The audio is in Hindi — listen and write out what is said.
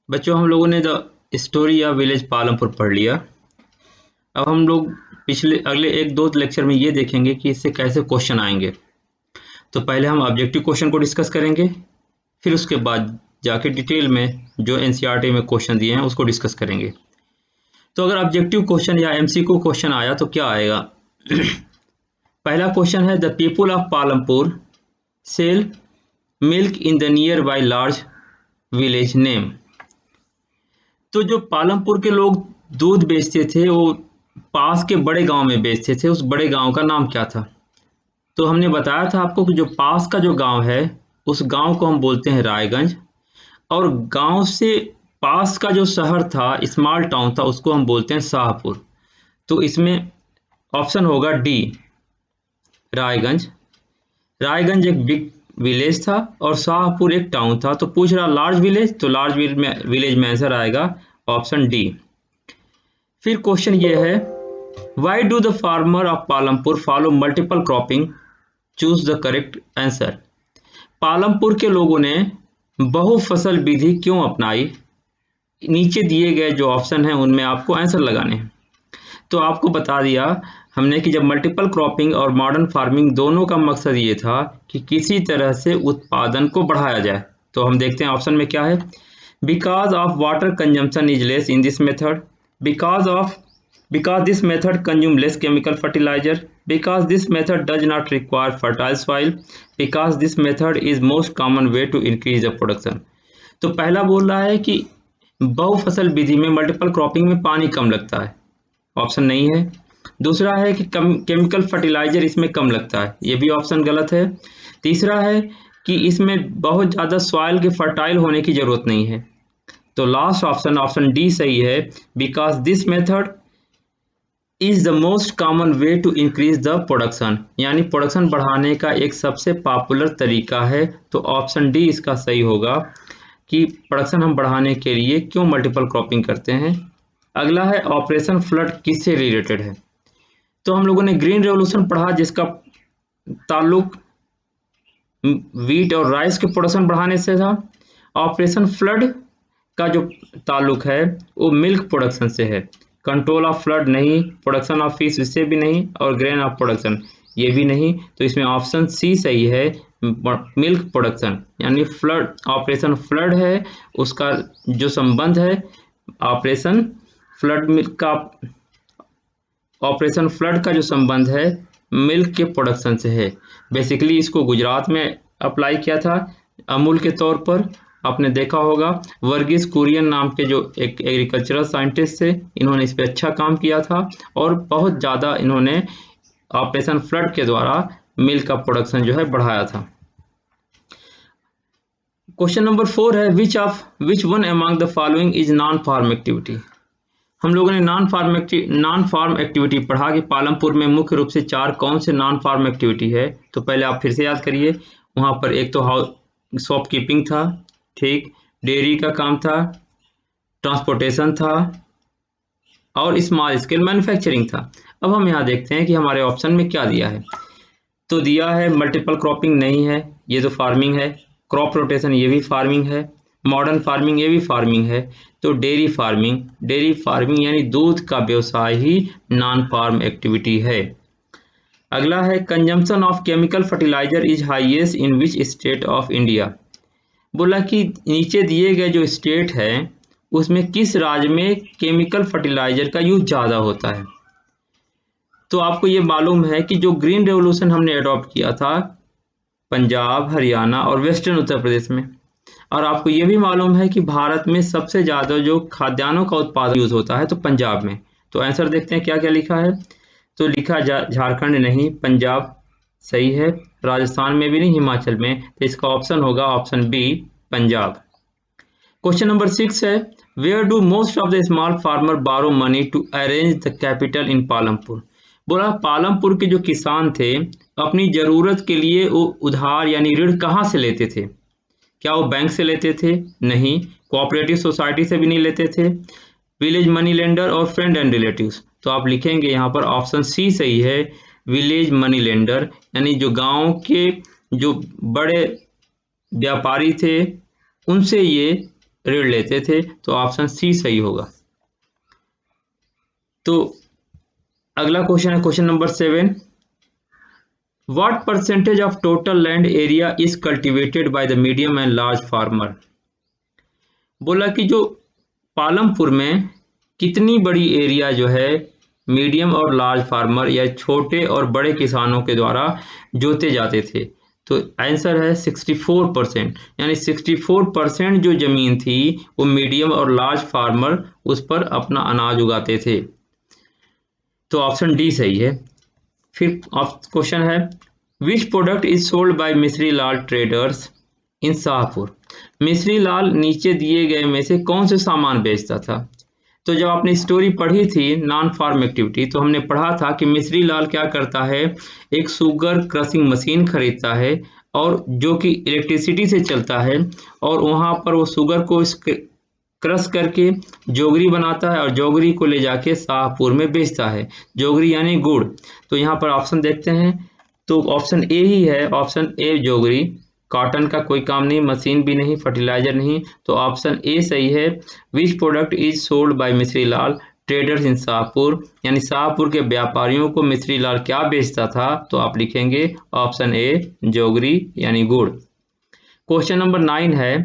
बच्चों, हम लोगों ने द स्टोरी या विलेज पालमपुर पढ़ लिया। अब हम लोग अगले 1-2 लेक्चर में ये देखेंगे कि इससे कैसे क्वेश्चन आएंगे। तो पहले हम ऑब्जेक्टिव क्वेश्चन को डिस्कस करेंगे, फिर उसके बाद जाके डिटेल में जो एनसीईआरटी में क्वेश्चन दिए हैं उसको डिस्कस करेंगे। तो अगर ऑब्जेक्टिव क्वेश्चन या एमसीक्यू क्वेश्चन आया तो क्या आएगा? पहला क्वेश्चन है, the people of Palampur sell milk in the nearby large village name. तो जो पालमपुर के लोग दूध बेचते थे वो पास के बड़े गांव में बेचते थे, उस बड़े गांव का नाम क्या था? तो हमने बताया था आपको कि जो पास का जो गांव है उस गांव को हम बोलते हैं रायगंज, और गांव से पास का जो शहर था, स्मॉल टाउन था, उसको हम बोलते हैं शाहपुर। तो इसमें ऑप्शन होगा डी, रायगंज। रायगंज एक बिग विलेज था और शाहपुर एक टाउन था। तो पूछ रहा लार्ज विलेज, तो लार्ज विलेज में आंसर आएगा ऑप्शन डी। फिर क्वेश्चन ये है, why do the farmer of Palampur follow multiple cropping? Choose the correct answer. Palampur के लोगों ने बहुफसल विधि क्यों अपनाई? नीचे दिए गए जो ऑप्शन हैं उनमें आपको आंसर लगाने हैं। तो आपको बता दिया हमने कि जब मल्टीपल क्रॉपिंग और मॉडर्न फार्मिंग दोनों का मकसद ये था कि किसी तरह से उत्पादन को बढ़ाया जाए। तो हम देखते हैं ऑप्शन में क्या है। Because of water consumption is less in this method, because this method consume less chemical fertilizer, because this method does not require fertile soil, because this method is most common way to increase the production। तो पहला बोल रहा है कि बहुफसल विधि में मल्टीपल क्रॉपिंग में पानी कम लगता है, ऑप्शन नहीं है। दूसरा है कि केमिकल फर्टिलाइजर इसमें कम लगता है, ये भी ऑप्शन गलत है। तीसरा है कि इसमें बहुत ज़्यादा सॉइल के फर्टाइल होने की ज़रूरत नहीं है। तो लास्ट ऑप्शन, ऑप्शन डी सही है, because this method is the most common way to increase the production, यानी प्रोडक्शन बढ़ाने का एक सबसे पॉपुलर तरीका है। तो ऑप्शन डी इसका सही होगा कि प्रोडक्शन हम बढ़ाने के लिए क्यों मल्टीपल क्रॉपिंग करते हैं। अगला है, ऑपरेशन फ्लड किससे रिलेटेड है? तो हम लोगों ने ग्रीन रेवोल्यूशन पढ़ा जिसका ताल्लुक वीट और राइस के प्रोडक्शन बढ़ाने से था। ऑपरेशन फ्लड का जो ताल्लुक है वो मिल्क प्रोडक्शन से है। कंट्रोल ऑफ फ्लड नहीं, प्रोडक्शन ऑफ फिश इससे भी नहीं, और ग्रेन ऑफ प्रोडक्शन ये भी नहीं। तो इसमें ऑप्शन सी सही है, मिल्क प्रोडक्शन, यानी फ्लड, ऑपरेशन फ्लड है उसका जो संबंध है ऑपरेशन फ्लड का जो संबंध है मिल्क के प्रोडक्शन से है। बेसिकली इसको गुजरात में अप्लाई किया था अमूल के तौर पर। आपने देखा होगा वर्गीस कुरियन नाम के जो एक एग्रीकल्चरल साइंटिस्ट थे, इन्होंने इस पर अच्छा काम किया था और बहुत ज़्यादा इन्होंने ऑपरेशन फ्लड के द्वारा मिल्क का प्रोडक्शन जो है बढ़ाया था। क्वेश्चन नंबर 4 है, which one among the following is non farm activity? हम लोगों ने नॉन फार्म एक्टिविटी पढ़ा कि पालमपुर में मुख्य रूप से 4 कौन से नॉन फार्म एक्टिविटी है। तो पहले आप फिर से याद करिए, वहाँ पर एक तो शॉपकीपिंग था, ठीक, डेयरी का काम था, ट्रांसपोर्टेशन था और स्मॉल स्केल मैन्युफैक्चरिंग था। अब हम यहाँ देखते हैं कि हमारे ऑप्शन में क्या दिया है। तो दिया है मल्टीपल क्रॉपिंग नहीं है, ये तो फार्मिंग है। क्रॉप रोटेशन ये भी फार्मिंग है। मॉडर्न फार्मिंग ये भी फार्मिंग है। तो डेयरी फार्मिंग यानी दूध का व्यवसाय ही नॉन फार्म एक्टिविटी है। अगला है, consumption of chemical fertiliser is highest in which state of India? बोला कि नीचे दिए गए जो स्टेट है उसमें किस राज्य में केमिकल फर्टिलाइजर का यूज ज़्यादा होता है। तो आपको ये मालूम है कि जो ग्रीन रेवोल्यूशन हमने अडॉप्ट किया था पंजाब, हरियाणा और वेस्टर्न उत्तर प्रदेश में, और आपको ये भी मालूम है कि भारत में सबसे ज़्यादा जो खाद्यान्नों का उत्पादन यूज होता है तो पंजाब में। तो आंसर देखते हैं क्या क्या लिखा है। तो लिखा झारखंड नहीं, पंजाब सही है। राजस्थान में भी नहीं, हिमाचल में। तो इसका ऑप्शन होगा option B, Punjab. Question number 6 है, where do most of the small farmer borrow money to arrange the capital in Palampur? बोला पालमपुर के जो किसान थे अपनी जरूरत के लिए वो उधार यानी ऋण कहाँ से लेते थे? क्या वो बैंक से लेते थे? नहीं। कोऑपरेटिव सोसाइटी से भी नहीं लेते थे। विलेज मनी लेंडर और फ्रेंड एंड रिलेटिव्स। तो आप लिखेंगे यहाँ पर ऑप्शन सी सही है, विलेज मनी लेंडर, यानी जो गांव के जो बड़े व्यापारी थे उनसे ये ऋण लेते थे, तो ऑप्शन सी सही होगा। तो अगला क्वेश्चन है question number 7, what percentage of total land area is cultivated by the medium and large farmer. बोला कि जो पालमपुर में कितनी बड़ी एरिया जो है मीडियम और लार्ज फार्मर या छोटे और बड़े किसानों के द्वारा जोते जाते थे। तो आंसर है 64%, यानी 64% जो जमीन थी वो मीडियम और लार्ज फार्मर उस पर अपना अनाज उगाते थे। तो ऑप्शन डी सही है। फिर क्वेश्चन है, which product is sold by Mishri Lal traders इन शाहपुर। मिश्री लाल नीचे दिए गए में से कौन से सामान बेचता था। तो जब आपने स्टोरी पढ़ी थी नॉन फार्म एक्टिविटी, तो हमने पढ़ा था कि मिश्री लाल क्या करता है, एक शुगर क्रशिंग मशीन खरीदता है और जो कि इलेक्ट्रिसिटी से चलता है, और वहां पर वो शुगर को क्रश करके जोगरी बनाता है और जोगरी को ले जाके शाहपुर में बेचता है। जोगरी यानी गुड़। तो यहाँ पर ऑप्शन देखते हैं, तो ऑप्शन ए ही है, ऑप्शन ए जोगरी। कॉटन का कोई काम नहीं, मशीन भी नहीं, फर्टिलाइजर नहीं, तो ऑप्शन ए सही है। Which product is sold by Mishri Lal traders इन शाहपुर, यानी शाहपुर के व्यापारियों को मिश्री लाल क्या बेचता था, तो आप लिखेंगे ऑप्शन ए जोगरी यानी गुड़। क्वेश्चन नंबर 9 है,